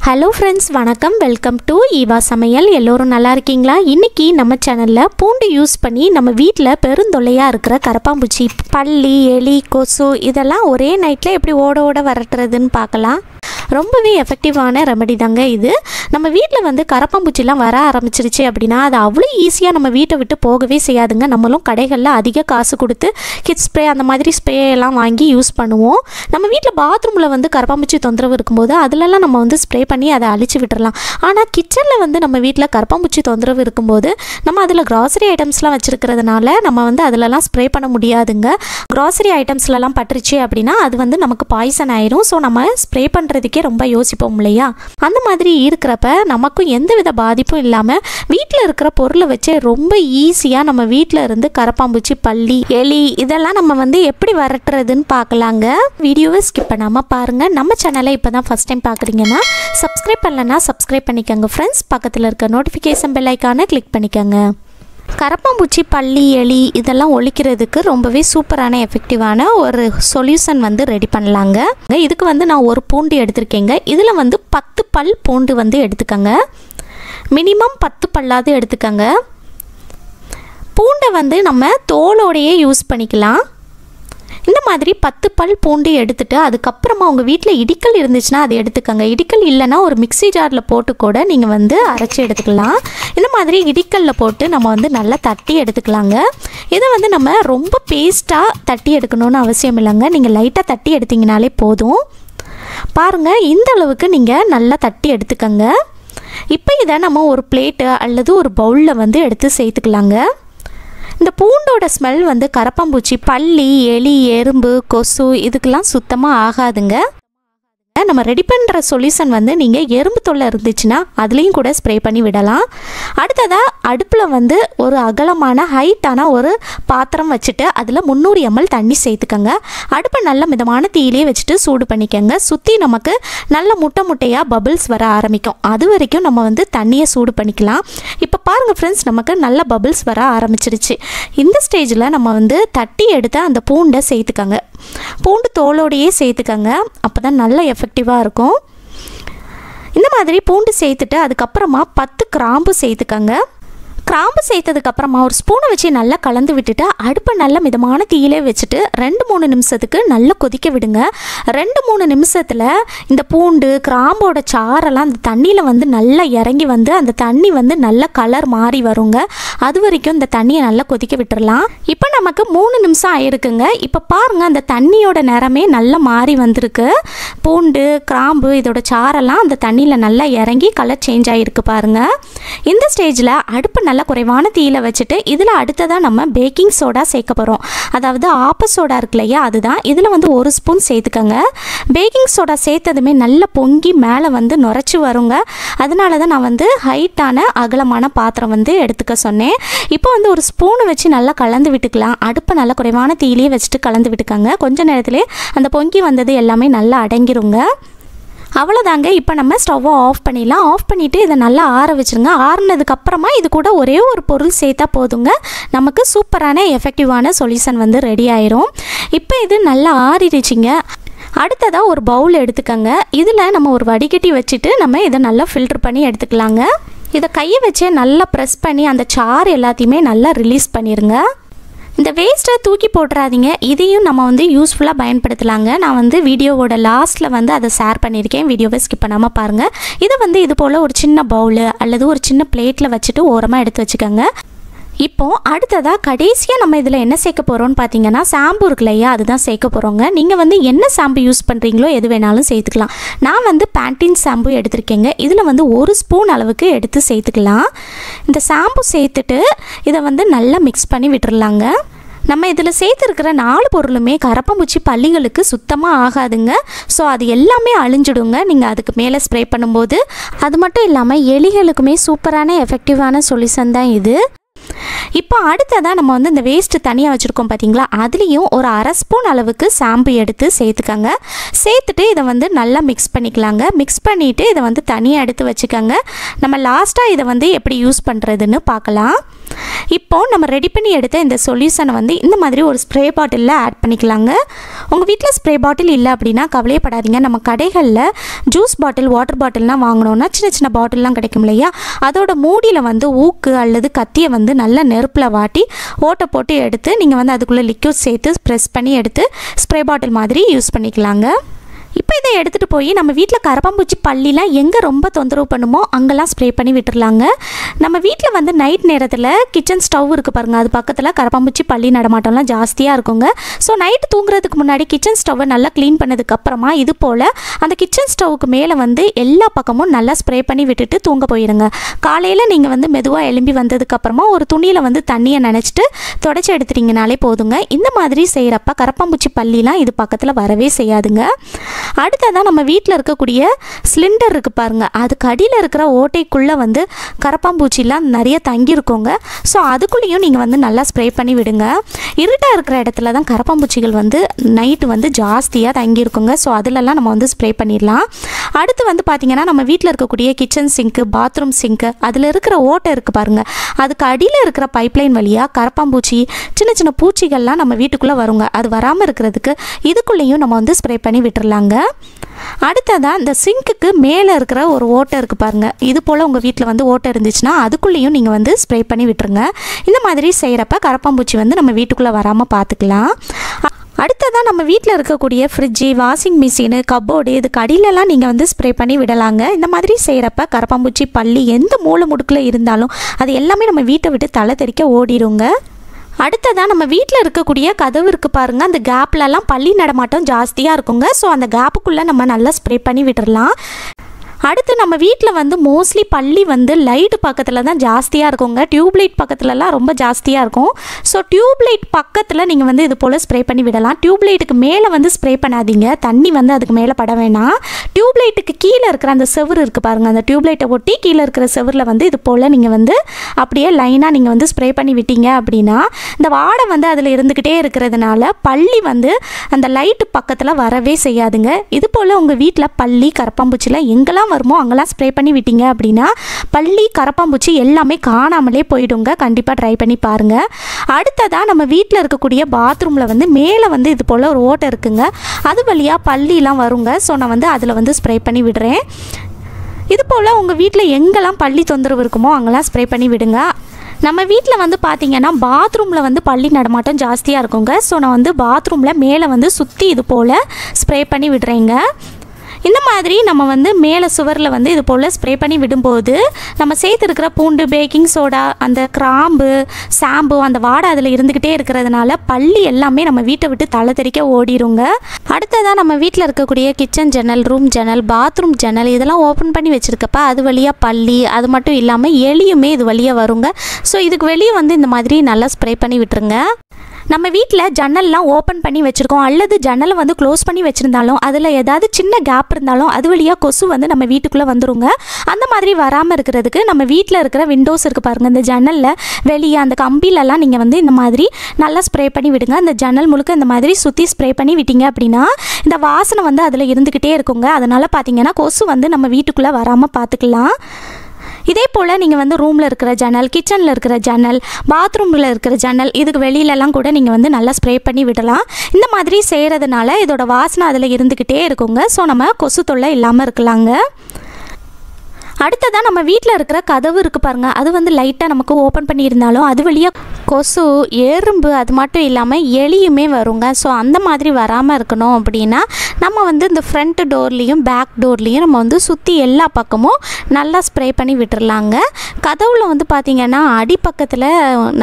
Hello friends, வணக்கம். Welcome to Eva சமையல். எல்லோரும் நல்லா இருக்கீங்களா? இன்றைக்கி நம்ம சேனலில் பூண்டு யூஸ் பண்ணி நம்ம வீட்டில் பெருந்தொல்லையாக இருக்கிற கரப்பாம்பூச்சி, பல்லி, எலி, கொசு இதெல்லாம் ஒரே நைட்டில் எப்படி ஓட ஓட வரட்டுறதுன்னு பார்க்கலாம். ரொம்பவே எஃபெக்டிவான ரெமெடி தாங்க இது. நம்ம வீட்டில் வந்து கரப்பாம்பூச்சிலாம் வர ஆரம்பிச்சிருச்சு அப்படின்னா அது அவ்வளோ ஈஸியாக நம்ம வீட்டை விட்டு போகவே செய்யாதுங்க. நம்மளும் கடைகளில் அதிக காசு கொடுத்து கிட்ஸ் ஸ்ப்ரே அந்த மாதிரி ஸ்ப்ரே எல்லாம் வாங்கி யூஸ் பண்ணுவோம். நம்ம வீட்டில் பாத்ரூமில் வந்து கரப்பாம்பூச்சி தொந்தரவு இருக்கும்போது அதிலெல்லாம் நம்ம வந்து ஸ்ப்ரே பண்ணி அதை அழிச்சு விட்டுறலாம். ஆனால் கிச்சனில் வந்து நம்ம வீட்டில் கரப்பாம்பூச்சி தொந்தரவு இருக்கும்போது நம்ம அதில் கிராசரி ஐட்டம்ஸ்லாம் வச்சுருக்கிறதுனால நம்ம வந்து அதிலலாம் ஸ்ப்ரே பண்ண முடியாதுங்க. கிராசரி ஐட்டம்ஸ்லலாம் பட்டுருச்சு அப்படின்னா அது வந்து நமக்கு பாய்சன் ஆயிரும். ஸோ நம்ம ஸ்ப்ரே பண்ணுறதுக்கே ரொம்ப யோசிப்போம் இல்லையா? அந்த மாதிரி இருக்கிறப்ப நமக்கும் எந்தவித பாதிப்பும் இல்லாமல் வீட்டில் இருக்கிற பொருளை வச்சு ரொம்ப ஈஸியாக நம்ம வீட்டில் இருந்து கரப்பாம்பூச்சி, பல்லி, எலி இதெல்லாம் நம்ம வந்து எப்படி வரட்டுறதுன்னு பார்க்கலாங்க. வீடியோவை ஸ்கிப் பண்ணாமல் பாருங்கள். நம்ம சேனலை இப்போ தான் ஃபஸ்ட் டைம் பார்க்குறீங்கன்னா சப்ஸ்கிரைப் பண்ணலன்னா சப்ஸ்கிரைப் பண்ணிக்கோங்க ஃப்ரெண்ட்ஸ். பக்கத்தில் இருக்க நோட்டிஃபிகேஷன் பெல் ஐக்கானை கிளிக் பண்ணிக்கோங்க. கரப்பாம்பூச்சி, பல்லி, எலி இதெல்லாம் ஒழிக்கிறதுக்கு ரொம்பவே சூப்பரான எஃபெக்டிவான ஒரு சொல்யூஷன் வந்து ரெடி பண்ணலாங்க. இதுக்கு வந்து நான் ஒரு பூண்டு எடுத்திருக்கேங்க. இதில் வந்து 10 பல் பூண்டு வந்து எடுத்துக்கோங்க. மினிமம் 10 பல்லாவது எடுத்துக்கோங்க. பூண்டை வந்து நம்ம தோலோடையே யூஸ் பண்ணிக்கலாம். இந்த மாதிரி 10 பல் பூண்டு எடுத்துட்டு அதுக்கப்புறமா உங்கள் வீட்டில் இடிக்கல் இருந்துச்சுன்னா அதை எடுத்துக்கோங்க. இடிக்கல் இல்லைன்னா ஒரு மிக்ஸி ஜாரில் போட்டு கூட நீங்கள் வந்து அரைச்சி எடுத்துக்கலாம். இந்த மாதிரி இடிக்கல்லில் போட்டு நம்ம வந்து நல்லா தட்டி எடுத்துக்கலாங்க. இதை வந்து நம்ம ரொம்ப பேஸ்ட்டாக தட்டி எடுக்கணும்னு அவசியம் இல்லைங்க. நீங்கள் லைட்டாக தட்டி எடுத்திங்கனாலே போதும். பாருங்கள், இந்த அளவுக்கு நீங்கள் நல்லா தட்டி எடுத்துக்கோங்க. இப்போ இதை நம்ம ஒரு பிளேட்டு அல்லது ஒரு பவுலில் வந்து எடுத்து சேர்த்துக்கலாங்க. இந்த பூண்டோட ஸ்மெல் வந்து கரப்பாம்பூச்சி, பல்லி, எலி, எறும்பு, கொசு இதுக்கெல்லாம் சுத்தமாக ஆகாதுங்க. நம்ம ரெடி பண்ணுற சொல்யூஷன் வந்து நீங்கள் எறும்பு தொல்லை இருந்துச்சுன்னா அதுலேயும் கூட ஸ்ப்ரே பண்ணி விடலாம். அடுத்ததாக அடுப்பில் வந்து ஒரு அகலமான ஹைட்டான ஒரு பாத்திரம் வச்சுட்டு அதில் 300 ml தண்ணி சேர்த்துக்கோங்க. அடுப்பை நல்ல மிதமான தீயிலே வச்சுட்டு சூடு பண்ணிக்கோங்க. சுற்றி நமக்கு நல்ல முட்டையாக பபிள்ஸ் வர ஆரம்பிக்கும். அது வரைக்கும் நம்ம வந்து தண்ணியை சூடு பண்ணிக்கலாம். இப்போ பாருங்கள் ஃப்ரெண்ட்ஸ், நமக்கு நல்ல பபிள்ஸ் வர ஆரம்பிச்சிருச்சு. இந்த ஸ்டேஜில் நம்ம வந்து தட்டி எடுத்து அந்த பூண்டை சேர்த்துக்கோங்க. பூண்டு தோலோடையே சேர்த்துக்கோங்க. அப்போ தான் நல்ல எஃபெக்டிவாக இருக்கும். இந்த மாதிரி பூண்டு சேர்த்துட்டு அதுக்கப்புறமா 10 கிராம்பு சேர்த்துக்கோங்க. கிராம்பு சேர்த்ததுக்கப்புறமா ஒரு ஸ்பூனை வச்சு நல்லா கலந்து விட்டுட்டு அடுப்பை நல்ல மிதமான தீயிலே வச்சுட்டு 2-3 நிமிஷத்துக்கு நல்லா கொதிக்க விடுங்க. 2-3 நிமிஷத்தில் இந்த பூண்டு, கிராம்போட சாரெல்லாம் அந்த தண்ணியில் வந்து நல்லா இறங்கி வந்து அந்த தண்ணி வந்து நல்ல கலர் மாறி வருங்க. அது வரைக்கும் இந்த தண்ணியை நல்லா கொதிக்க விட்டுறலாம். இப்போ நமக்கு 3 நிமிஷம் ஆயிருக்குங்க. இப்போ பாருங்கள், அந்த தண்ணியோட நிறமே நல்லா மாறி வந்திருக்கு. பூண்டு, கிராம்பு இதோட சாரெல்லாம் அந்த தண்ணியில் நல்லா இறங்கி கலர் சேஞ்ச் ஆகிருக்கு பாருங்கள். இந்த ஸ்டேஜில் அடுப்பு நல்லா குறைவான தீயில வச்சுட்டு இதில் அடுத்ததாக நம்ம பேக்கிங் சோடா சேர்க்க போகிறோம். அதாவது ஆப்ப சோடா இருக்கு இல்லையா, அதுதான். இதில் வந்து 1 ஸ்பூன் சேர்த்துக்கோங்க. பேக்கிங் சோடா சேர்த்ததுமே நல்லா பொங்கி மேலே வந்து நுரைச்சி வருங்க. அதனால தான் நான் வந்து ஹைட்டான அகலமான பாத்திரம் வந்து எடுத்துக்க சொன்னேன். இப்போ வந்து ஒரு ஸ்பூனை வச்சு நல்லா கலந்து விட்டுக்கலாம். அடுப்பை நல்லா குறைவான தீயிலே வச்சுட்டு கலந்து விட்டுக்கோங்க. கொஞ்ச நேரத்திலே அந்த பொங்கி வந்தது எல்லாமே நல்லா அடங்கிருங்க. அவ்வளோதாங்க. இப்போ நம்ம ஸ்டவ்வை ஆஃப் பண்ணிடலாம். ஆஃப் பண்ணிவிட்டு இதை நல்லா ஆற வச்சுருங்க. ஆறுனதுக்கப்புறமா இது கூட ஒரே ஒரு பொருள் சேர்த்தா போதுங்க. நமக்கு சூப்பரான எஃபெக்டிவான சொல்யூஷன் வந்து ரெடி ஆயிரும். இப்போ இது நல்லா ஆறிடுச்சிங்க. அடுத்ததாக ஒரு பவுல் எடுத்துக்கோங்க. இதில் நம்ம ஒரு வடிகட்டி வச்சுட்டு நம்ம இதை நல்லா ஃபில்ட்ரு பண்ணி எடுத்துக்கலாங்க. இதை கையை வச்சே நல்லா ப்ரெஸ் பண்ணி அந்த சாறு எல்லாத்தையுமே நல்லா ரிலீஸ் பண்ணிடுங்க. இந்த வேஸ்ட்டை தூக்கி போட்டுறாதீங்க. இதையும் நம்ம வந்து யூஸ்ஃபுல்லாக பயன்படுத்தலாங்க. நான் வந்து வீடியோவோட லாஸ்ட்டில் வந்து அதை ஷேர் பண்ணியிருக்கேன். வீடியோவை ஸ்கிப் பண்ணாமல் பாருங்கள். இதை வந்து இது போல் ஒரு சின்ன பவுலு அல்லது ஒரு சின்ன பிளேட்டில் வச்சுட்டு ஓரமாக எடுத்து வச்சுக்கோங்க. இப்போது அடுத்ததாக கடைசியாக நம்ம இதில் என்ன சேர்க்க போகிறோம்னு பார்த்தீங்கன்னா ஷாம்பு இருக்கு இல்லையா, அதுதான் சேர்க்க போகிறோங்க. நீங்கள் வந்து என்ன ஷாம்பு யூஸ் பண்ணுறீங்களோ எது வேணாலும் சேர்த்துக்கலாம். நான் வந்து பேண்டின் ஷாம்பு எடுத்திருக்கேங்க. இதில் வந்து 1 ஸ்பூன் அளவுக்கு எடுத்து சேர்த்துக்கலாம். இந்த ஷாம்பு சேர்த்துட்டு இதை வந்து நல்லா மிக்ஸ் பண்ணி விட்டுறலாங்க. நம்ம இதில் சேர்த்துருக்கிற 4 பொருளுமே கரப்பாம்பூச்சி, பல்லிகளுக்கு சுத்தமாக ஆகாதுங்க. ஸோ அது எல்லாமே அழிஞ்சிடுங்க நீங்கள் அதுக்கு மேலே ஸ்ப்ரே பண்ணும்போது. அது மட்டும் இல்லாமல் எலிகளுக்குமே சூப்பரான எஃபெக்டிவான சொல்யூஷன் தான் இது. இப்போ அடுத்ததாக நம்ம வந்து இந்த வேஸ்ட்டு தனியாக வச்சுருக்கோம் பார்த்தீங்களா, அதுலேயும் ஒரு 1/2 ஸ்பூன் அளவுக்கு ஷாம்பு எடுத்து சேர்த்துக்கோங்க. சேர்த்துட்டு இதை வந்து நல்லா மிக்ஸ் பண்ணிக்கலாங்க. மிக்ஸ் பண்ணிவிட்டு இதை வந்து தனியாக எடுத்து வச்சுக்கோங்க. நம்ம லாஸ்ட்டாக இதை வந்து எப்படி யூஸ் பண்ணுறதுன்னு பார்க்கலாம். இப்போது நம்ம ரெடி பண்ணி எடுத்த இந்த சொல்யூஷனை வந்து இந்த மாதிரி ஒரு ஸ்ப்ரே பாட்டிலில் ஆட் பண்ணிக்கலாங்க. உங்கள் வீட்டில் ஸ்ப்ரே பாட்டில் இல்லை அப்படின்னா கவலையப்படாதீங்க. நம்ம கடைகளில் ஜூஸ் பாட்டில், வாட்டர் பாட்டில்லாம் வாங்கினோன்னா சின்ன சின்ன பாட்டில்லாம் கிடைக்கும் இல்லையா, அதோட மூடியில் வந்து ஊக்கு அல்லது கத்தியை வந்து நல்லா நெருப்பில் வாட்டி ஓட்டை போட்டு எடுத்து நீங்கள் வந்து அதுக்குள்ளே லிக்விட் சேர்த்து ப்ரெஸ் பண்ணி எடுத்து ஸ்ப்ரே பாட்டில் மாதிரி யூஸ் பண்ணிக்கலாங்க. இப்போ இதை எடுத்துகிட்டு போய் நம்ம வீட்டில் கரப்பாம்பூச்சி பள்ளிலாம் எங்கே ரொம்ப தொந்தரவு பண்ணுமோ அங்கெல்லாம் ஸ்ப்ரே பண்ணி விட்டுறலாங்க. நம்ம வீட்டில் வந்து நைட் நேரத்தில் கிச்சன் ஸ்டவ் இருக்குது பாருங்கள், அது பக்கத்தில் கரப்பாம்பூச்சி பள்ளி நடமாட்டம்லாம் ஜாஸ்தியாக இருக்குங்க. ஸோ நைட்டு தூங்குறதுக்கு முன்னாடி கிச்சன் ஸ்டவ்வை நல்லா க்ளீன் பண்ணதுக்கப்புறமா இது போல் அந்த கிச்சன் ஸ்டவ்வுக்கு மேலே வந்து எல்லா பக்கமும் நல்லா ஸ்ப்ரே பண்ணி விட்டுட்டு தூங்க போயிடுங்க. காலையில் நீங்கள் வந்து மெதுவாக எழும்பி வந்ததுக்கப்புறமா ஒரு துணியில் வந்து தண்ணியை நனைச்சிட்டு தொடச்சி எடுத்துட்டிங்கனாலே போதுங்க. இந்த மாதிரி செய்கிறப்ப கரப்பாம்பூச்சி பள்ளிலாம் இது பக்கத்தில் வரவே செய்யாதுங்க. அடுத்ததாக நம்ம வீட்டில் இருக்கக்கூடிய சிலிண்டர் இருக்குது பாருங்கள், அதுக்கு அடியில் இருக்கிற ஓட்டைக்குள்ளே வந்து கரப்பாம்பூச்சிலாம் நிறைய தங்கியிருக்கோங்க. ஸோ அதுக்குள்ளேயும் நீங்கள் வந்து நல்லா ஸ்ப்ரே பண்ணி விடுங்க. இருட்டாக இருக்கிற இடத்துல தான் கரப்பாம்பூச்சிகள் வந்து நைட்டு வந்து ஜாஸ்தியாக தங்கியிருக்குங்க. ஸோ அதிலெல்லாம் நம்ம வந்து ஸ்ப்ரே பண்ணிடலாம். அடுத்து வந்து பார்த்திங்கன்னா நம்ம வீட்டில் இருக்கக்கூடிய கிச்சன் சிங்க்கு, பாத்ரூம் சிங்க்கு, அதில் இருக்கிற ஓட்டை இருக்குது பாருங்கள், அதுக்கு அடியில் இருக்கிற பைப்லைன் வழியாக கரப்பாம்பூச்சி சின்ன சின்ன பூச்சிகள்லாம் நம்ம வீட்டுக்குள்ளே வருங்க. அது வராமல் இருக்கிறதுக்கு இதுக்குள்ளேயும் நம்ம வந்து ஸ்ப்ரே பண்ணி விட்டுறலாங்க. அடுத்ததான் இந்த சிங்க்குக்கு மேலே இருக்கிற ஒரு ஓட்டை இருக்குது பாருங்கள், இது போல் உங்கள் வீட்டில் வந்து ஓட்டை இருந்துச்சுன்னா அதுக்குள்ளேயும் நீங்கள் வந்து ஸ்ப்ரே பண்ணி விட்டுருங்க. இந்த மாதிரி செய்கிறப்ப கரப்பாம்பூச்சி வந்து நம்ம வீட்டுக்குள்ளே வராமல் பார்த்துக்கலாம். அடுத்ததான் நம்ம வீட்டில் இருக்கக்கூடிய ஃப்ரிட்ஜு, வாஷிங் மிஷினு, கப்போர்டு, இதுக்கு அடியிலலாம் நீங்கள் வந்து ஸ்ப்ரே பண்ணி விடலாங்க. இந்த மாதிரி செய்கிறப்ப கரப்பாம்பூச்சி பள்ளி எந்த மூலை முடுக்கில் இருந்தாலும் அது எல்லாமே நம்ம வீட்டை விட்டு தலை தெறிக்க ஓடிடுங்க. அடுத்ததாக நம்ம வீட்டில் இருக்கக்கூடிய கதவு இருக்குது பாருங்கள், அந்த கேப்லலாம் பள்ளி நடமாட்டம் ஜாஸ்தியாக இருக்குங்க. ஸோ அந்த கேப்புக்குள்ளே நம்ம நல்லா ஸ்ப்ரே பண்ணி விட்டுறலாம். அடுத்து நம்ம வீட்டில் வந்து மோஸ்ட்லி பள்ளி வந்து லைட்டு பக்கத்தில் தான் ஜாஸ்தியாக இருக்குங்க. டியூப்லைட் பக்கத்துலலாம் ரொம்ப ஜாஸ்தியாக இருக்கும். ஸோ டியூப்லைட் பக்கத்தில் நீங்கள் வந்து இது போல் ஸ்ப்ரே பண்ணி விடலாம். டியூப்லைட்டுக்கு மேலே வந்து ஸ்ப்ரே பண்ணாதீங்க, தண்ணி வந்து அதுக்கு மேலே பட வேணாம். டியூப்லைட்டுக்கு கீழே இருக்கிற அந்த செவுரு இருக்குது பாருங்கள், அந்த டியூப்லைட்டை ஒட்டி கீழே இருக்கிற செவரில் வந்து இது போல் நீங்கள் வந்து அப்படியே லைனாக நீங்கள் வந்து ஸ்ப்ரே பண்ணி விட்டீங்க அப்படின்னா இந்த வாடை வந்து அதில் இருந்துக்கிட்டே இருக்கிறதுனால பள்ளி வந்து அந்த லைட்டு பக்கத்தில் வரவே செய்யாதுங்க. இது போல் உங்கள் வீட்டில் பள்ளி, கரப்பாம்பூச்சிலாம் எங்கெல்லாம் வருமோ அங்கெல்லாம் ஸ்ப்ரே பண்ணி விட்டீங்க அப்படின்னா பள்ளி, கரப்பாம்பூச்சி எல்லாமே காணாமலே போயிடுங்க. கண்டிப்பாக ட்ரை பண்ணி பாருங்கள். அடுத்ததாக நம்ம வீட்டில் இருக்கக்கூடிய பாத்ரூமில் வந்து மேலே வந்து இது போல் ஒரு ஓட்டை இருக்குங்க, அது வழியாக பள்ளிலாம் வருங்க. ஸோ நான் வந்து அதில் வந்து ஸ்ப்ரே பண்ணி விடுறேன். இது போல் உங்கள் வீட்டில் எங்கெல்லாம் பள்ளி தொந்தரவு இருக்குமோ அங்கெல்லாம் ஸ்ப்ரே பண்ணி விடுங்க. நம்ம வீட்டில் வந்து பார்த்திங்கன்னா பாத்ரூமில் வந்து பள்ளி நடமாட்டம் ஜாஸ்தியாக இருக்குங்க. ஸோ நான் வந்து பாத்ரூமில் மேலே வந்து சுற்றி இது போல் ஸ்ப்ரே பண்ணி விடுறேங்க. இந்த மாதிரி நம்ம வந்து மேலே சுவரில் வந்து இது போல் ஸ்ப்ரே பண்ணி விடும்போது நம்ம சேர்த்துருக்கிற பூண்டு, பேக்கிங் சோடா, அந்த கிராம்பு, ஷாம்பு, அந்த வாடை அதில் இருந்துக்கிட்டே இருக்கிறதுனால பள்ளி எல்லாமே நம்ம வீட்டை விட்டு தலை தெறிக்க ஓடிடுங்க. அடுத்ததான் நம்ம வீட்டில் இருக்கக்கூடிய கிச்சன் ஜன்னல், ரூம் ஜன்னல், பாத்ரூம் ஜன்னல் இதெல்லாம் ஓப்பன் பண்ணி வச்சுருக்கப்ப அது வழியாக பள்ளி, அது மட்டும் இல்லாமல் எலியுமே இது வழியாக வருங்க. ஸோ இதுக்கு வெளியே வந்து இந்த மாதிரி நல்லா ஸ்ப்ரே பண்ணி விட்டுருங்க. நம்ம வீட்டில் ஜன்னல்லாம் ஓப்பன் பண்ணி வச்சுருக்கோம் அல்லது ஜன்னலை வந்து க்ளோஸ் பண்ணி வச்சுருந்தாலும் அதில் ஏதாவது சின்ன கேப் இருந்தாலும் அது வழியாக கொசு வந்து நம்ம வீட்டுக்குள்ளே வந்துருங்க. அந்த மாதிரி வராமல் இருக்கிறதுக்கு நம்ம வீட்டில் இருக்கிற விண்டோஸ் இருக்குது பாருங்கள், இந்த ஜன்னலில் வெளியே அந்த கம்பிலெல்லாம் நீங்கள் வந்து இந்த மாதிரி நல்லா ஸ்ப்ரே பண்ணி விடுங்க. அந்த ஜன்னல் முழுக்க இந்த மாதிரி சுற்றி ஸ்ப்ரே பண்ணி விட்டீங்க அப்படின்னா இந்த வாசனை வந்து அதில் இருந்துக்கிட்டே இருக்குங்க. அதனால் பார்த்திங்கன்னா கொசு வந்து நம்ம வீட்டுக்குள்ளே வராமல் பார்த்துக்கலாம். இதே போல் நீங்கள் வந்து ரூமில் இருக்கிற ஜன்னல், கிச்சனில் இருக்கிற ஜன்னல், பாத்ரூமில் இருக்கிற ஜன்னல் இதுக்கு வெளியிலலாம் கூட நீங்கள் வந்து நல்லா ஸ்ப்ரே பண்ணி விடலாம். இந்த மாதிரி செய்கிறதுனால இதோட வாசனை அதில் இருந்துக்கிட்டே இருக்குங்க. ஸோ நம்ம கொசு தொல்லை இல்லாமல் இருக்கலாங்க. அடுத்ததான் நம்ம வீட்டில் இருக்கிற கதவு இருக்குது பாருங்கள், அது வந்து லைட்டாக நமக்கு ஓப்பன் பண்ணியிருந்தாலும் அது வழியாக கொசு, எறும்பு, அது மட்டும் இல்லாமல் எலியுமே வருங்க. ஸோ அந்த மாதிரி வராமல் இருக்கணும் அப்படின்னா நம்ம வந்து இந்த ஃப்ரண்ட் டோர்லேயும் பேக் டோர்லேயும் நம்ம வந்து சுற்றி எல்லா பக்கமும் நல்லா ஸ்ப்ரே பண்ணி விட்டுறலாங்க. கதவுல வந்து பார்த்திங்கன்னா அடிப்பக்கத்தில்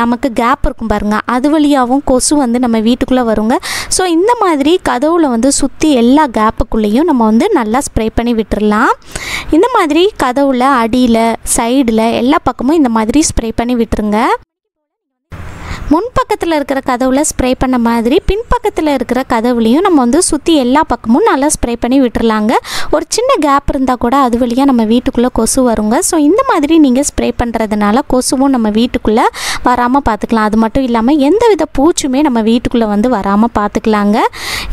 நமக்கு கேப் இருக்கும் பாருங்கள், அது வழியாகவும் கொசு வந்து நம்ம வீட்டுக்குள்ளே வருங்க. ஸோ இந்த மாதிரி கதவுல வந்து சுற்றி எல்லா கேப்புக்குள்ளேயும் நம்ம வந்து நல்லா ஸ்ப்ரே பண்ணி விட்டுறலாம். இந்த மாதிரி கதவுல அடியில், சைடில் எல்லா பக்கமும் இந்த மாதிரி ஸ்ப்ரே பண்ணி விட்டுருங்க. முன்பக்கத்தில் இருக்கிற கதவுல ஸ்ப்ரே பண்ண மாதிரி பின்பக்கத்தில் இருக்கிற கதவுலையும் நம்ம வந்து சுற்றி எல்லா பக்கமும் நல்லா ஸ்ப்ரே பண்ணி விட்டுறலாங்க. ஒரு சின்ன கேப் இருந்தால் கூட அது வழியாக நம்ம வீட்டுக்குள்ளே கொசு வருங்க. ஸோ இந்த மாதிரி நீங்கள் ஸ்ப்ரே பண்ணுறதுனால கொசுவும் நம்ம வீட்டுக்குள்ளே வராமல் பார்த்துக்கலாம். அது மட்டும் இல்லாமல் எந்தவித பூச்சுமே நம்ம வீட்டுக்குள்ளே வந்து வராமல் பார்த்துக்கலாங்க.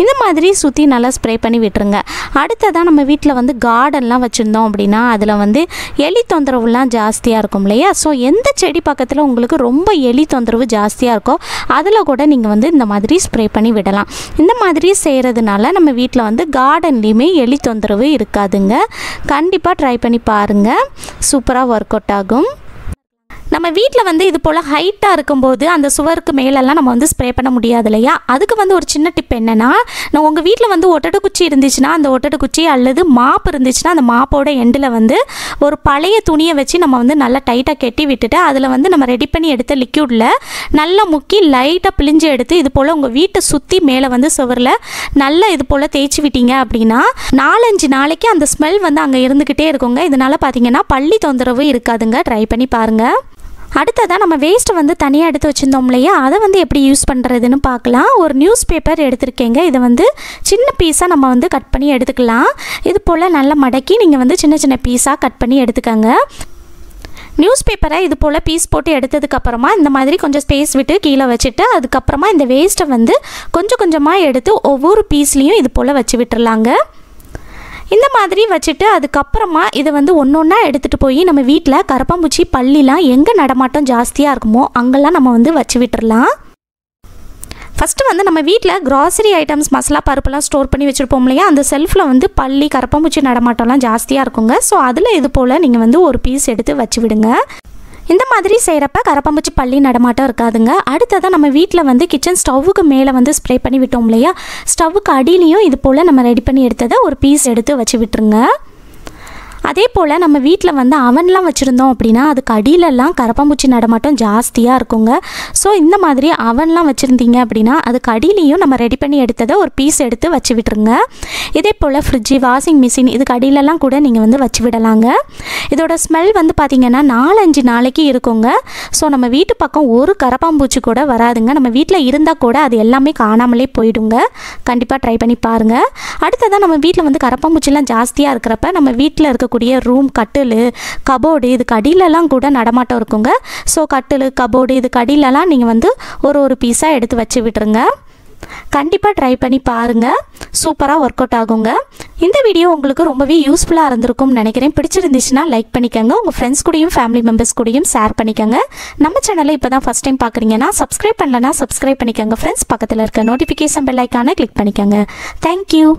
இந்த மாதிரி சுற்றி நல்லா ஸ்ப்ரே பண்ணி விட்டுருங்க. அடுத்ததான் நம்ம வீட்டில் வந்து கார்டன்லாம் வச்சுருந்தோம் அப்படின்னா அதில் வந்து எலி தொந்தரவுலாம் ஜாஸ்தியாக இருக்கும் இல்லையா? ஸோ எந்த செடி பக்கத்தில் உங்களுக்கு ரொம்ப எலி தொந்தரவு ஜாஸ்தியாக இருக்கோ அதில் கூட நீங்கள் வந்து இந்த மாதிரி ஸ்ப்ரே பண்ணி விடலாம். இந்த மாதிரி செய்கிறதுனால நம்ம வீட்டில் வந்து கார்டன்லேயுமே எலி தொந்தரவு இருக்காதுங்க. கண்டிப்பாக ட்ரை பண்ணி பாருங்கள், சூப்பராக ஒர்க் அவுட் ஆகும். நம்ம வீட்டில் வந்து இது போல் ஹைட்டாக இருக்கும்போது அந்த சுவருக்கு மேலெல்லாம் நம்ம வந்து ஸ்ப்ரே பண்ண முடியாது இல்லையா? அதுக்கு வந்து ஒரு சின்ன டிப் என்னென்னா, நான் உங்கள் வீட்டில் வந்து ஒட்டடை குச்சி இருந்துச்சுன்னா அந்த ஒட்டடை குச்சி அல்லது மாப்பு இருந்துச்சுன்னா அந்த மாப்போட எண்டில் வந்து ஒரு பழைய துணியை வச்சு நம்ம வந்து நல்லா டைட்டாக கெட்டி விட்டுட்டு அதில் வந்து நம்ம ரெடி பண்ணி எடுத்த லிக்யூடில் நல்லா முக்கி லைட்டாக பிழிஞ்சு எடுத்து இது போல் உங்கள் வீட்டை சுற்றி மேலே வந்து சுவரில் நல்லா இது போல் தேய்ச்சி விட்டீங்க அப்படின்னா 4-5 நாளைக்கு அந்த ஸ்மெல் வந்து அங்கே இருந்துக்கிட்டே இருக்குங்க. இதனால் பார்த்தீங்கன்னா பள்ளி தொந்தரவு இருக்காதுங்க. ட்ரை பண்ணி பாருங்கள். அடுத்ததான் நம்ம வேஸ்ட்டை வந்து தனியாக எடுத்து வச்சுருந்தோம் இல்லையா? அதை வந்து எப்படி யூஸ் பண்ணுறதுன்னு பார்க்கலாம். ஒரு நியூஸ் பேப்பர் எடுத்துருக்கேங்க. இதை வந்து சின்ன பீஸாக நம்ம வந்து கட் பண்ணி எடுத்துக்கலாம். இது போல் நல்லா மடக்கி நீங்கள் வந்து சின்ன சின்ன பீஸாக கட் பண்ணி எடுத்துக்கோங்க. நியூஸ் பேப்பரை இது போல் பீஸ் போட்டு எடுத்ததுக்கப்புறமா இந்த மாதிரி கொஞ்சம் ஸ்பேஸ் விட்டு கீழே வச்சுட்டு அதுக்கப்புறமா இந்த வேஸ்ட்டை வந்து கொஞ்சம் கொஞ்சமாக எடுத்து ஒவ்வொரு பீஸ்லேயும் இது போல் வச்சு விட்டுறலாங்க. இந்த மாதிரி வச்சுட்டு அதுக்கப்புறமா இதை வந்து ஒன்று ஒன்றா எடுத்துகிட்டு போய் நம்ம வீட்டில் கரப்பாம்பூச்சி பள்ளிலாம் எங்கே நடமாட்டம் ஜாஸ்தியாக இருக்குமோ அங்கெல்லாம் நம்ம வந்து வச்சு விட்டுறலாம். ஃபஸ்ட்டு வந்து நம்ம வீட்டில் க்ராசரி ஐட்டம்ஸ் மசாலா பருப்புலாம் ஸ்டோர் பண்ணி வச்சுருப்போம் இல்லையா? அந்த செல்ஃபில் வந்து பள்ளி கரப்பாம்பூச்சி நடமாட்டம்லாம் ஜாஸ்தியாக இருக்குங்க. ஸோ அதில் இது போல் நீங்கள் வந்து ஒரு பீஸ் எடுத்து வச்சு விடுங்க. இந்த மாதிரி செய்கிறப்ப கரப்பாம்பூச்சி பள்ளி நடமாட்டம் இருக்காதுங்க. அடுத்ததான் நம்ம வீட்டில் வந்து கிச்சன் ஸ்டவ்வுக்கு மேலே வந்து ஸ்ப்ரே பண்ணி விட்டோம் இல்லையா? ஸ்டவ்வுக்கு அடியிலையும் இது போல் நம்ம ரெடி பண்ணி எடுத்ததை ஒரு பீஸ் எடுத்து வச்சு விட்டுருங்க. அதே போல் நம்ம வீட்டில் வந்து அவன்லாம் வச்சுருந்தோம் அப்படின்னா அதுக்கு அடியிலெல்லாம் கரப்பாம்பூச்சி நடமாட்டம் ஜாஸ்தியாக இருக்குங்க. ஸோ இந்த மாதிரி அவன்லாம் வச்சுருந்தீங்க அப்படின்னா அதுக்கு அடியிலையும் நம்ம ரெடி பண்ணி எடுத்ததை ஒரு பீஸ் எடுத்து வச்சு விட்டுருங்க. இதே போல் ஃப்ரிட்ஜு, வாஷிங் மிஷின் இதுக்கு அடியிலெல்லாம் கூட நீங்கள் வந்து வச்சு விடலாங்க. இதோட ஸ்மெல் வந்து பார்த்திங்கன்னா 4-5 நாளைக்கு இருக்குங்க. ஸோ நம்ம வீட்டு பக்கம் ஒரு கரப்பாம்பூச்சி கூட வராதுங்க. நம்ம வீட்டில் இருந்தால் கூட அது எல்லாமே காணாமலே போயிடுங்க. கண்டிப்பாக ட்ரை பண்ணி பாருங்கள். அடுத்ததான் நம்ம வீட்டில் வந்து கரப்பாம்பூச்சிலாம் ஜாஸ்தியாக இருக்கிறப்ப நம்ம வீட்டில் இருக்கக்கூடிய ரூம், கட்டில், கபோர்டு இதுக்கு அடியிலலாம் கூட நடமாட்டம் இருக்குங்க. ஸோ கட்டில், கபோர்டு இதுக்கு அடியிலலாம் நீங்கள் வந்து ஒரு பீஸாக எடுத்து வச்சு விட்டுருங்க. கண்டிப்பாக ட்ரை பண்ணி பாருங்கள், சூப்பராக ஒர்க் அவுட் ஆகுங்க. இந்த வீடியோ உங்களுக்கு ரொம்பவே யூஸ்ஃபுல்லாக இருந்திருக்கும்னு நினைக்கிறேன். பிடிச்சிருந்துச்சுன்னா லைக் பண்ணிக்கோங்க. உங்கள் ஃப்ரெண்ட்ஸ் கூடயும் ஃபேமிலி மெம்பர்ஸ் கூடயும் ஷேர் பண்ணிக்கோங்க. நம்ம சேனலை இப்போ தான் ஃபஸ்ட் டைம் பார்க்குறீங்கன்னா சப்ஸ்கிரைப் பண்ணலன்னா சப்ஸ்கிரைப் பண்ணிக்கோங்க ஃப்ரெண்ட்ஸ். பக்கத்தில் இருக்க நோட்டிஃபிகேஷன் பெல் ஐக்கானை கிளிக் பண்ணிக்கோங்க. தேங்க்யூ.